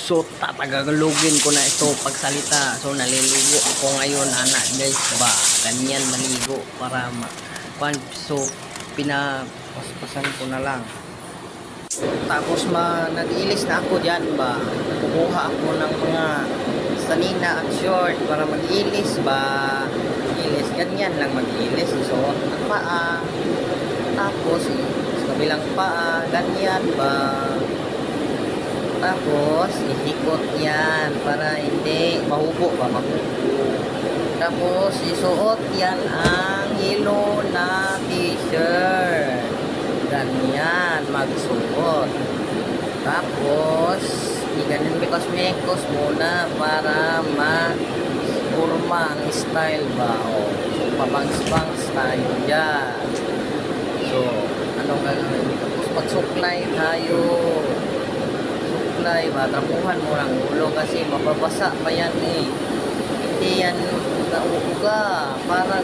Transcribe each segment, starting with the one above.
So tatagalogin ko na ito pagsalita. So naliligo ako ngayon anak guys ba. Ganyan maligo para so pinapaspasan ko na lang. Tapos nag-ilis na ako dyan ba. Kukuha ako ng mga sanina at short para mag-ilis ba. Ilis, ganyan lang mag-ilis. So ang paa. Tapos sa kabilang paa, ganyan ba. Tapos ihikot yan para hindi mahubo ba, mahubo. Tapos isuot yan ang yellow na t-shirt. Ganyan magsuot. Tapos iganin mekos muna para ma-forma ang style ba. O pabangs-bangs tayo dyan. So anong gagawin? Tapos magsuklay tayo. Matrapuhan mo ng ulo kasi mababasa pa yan eh. Hindi yan nauuga para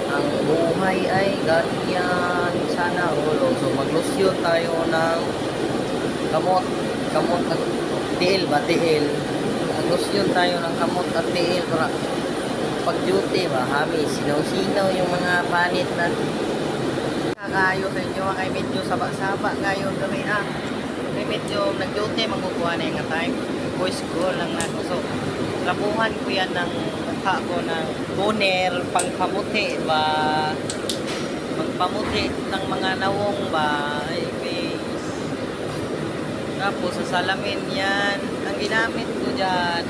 ang buhay ay ganyan sana ulo. So maglusyo tayo ng kamot at tiil ba, tiil. Maglusyo tayo ng kamot at tiil para pag duty ba, hami sinaw-sinaw yung mga panit na kakayo sa inyo kay medyo saba-saba kayo kami medyo nag-duty magkukuha na yung time voice ko lang na so trapuhan ko yan ng mukha ko ng toner pangpamuti ba magpamuti ng mga nawong ba ay face. Tapos sa salamin yan ang ginamit ko dyan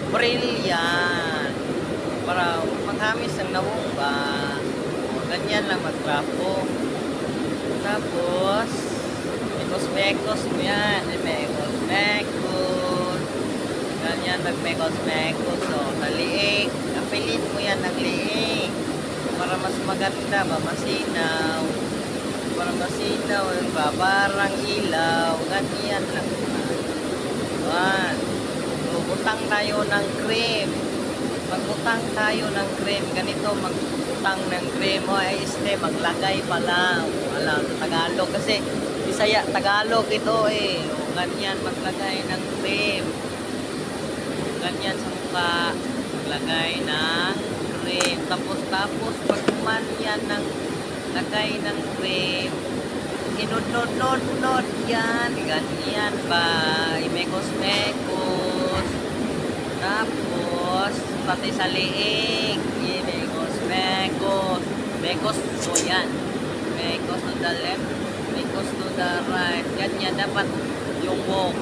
brilliant para maghamis ng nawong ba o, ganyan lang magtrapo. Tapos mekos mo yan, mekos. Ganyan, mag-mekos. So, naliig. Kapilit mo yan ng liig. Para mas maganda, masinaw. Para masinaw, babarang ilaw. Ganyan lang. Yan. So, utang tayo ng cream. Mag-utang tayo ng cream. Ganito, mag-utang ng cream. O, maglagay pala. Alam, Tagalog kasi Bisaya, Tagalog ito eh. O, ganyan, maglagay ng cream. Ganyan sa mukha. Maglagay ng cream. Tapos, pagkuman yan ng lagay ng cream. Inod-nod yan. Ganyan ba. Imekos-mekos. Tapos, pati sa liig. Imekos-mekos. Mekos ko yan. Mekos to the left. Mekos to the right. Ganyan dapat yung walk.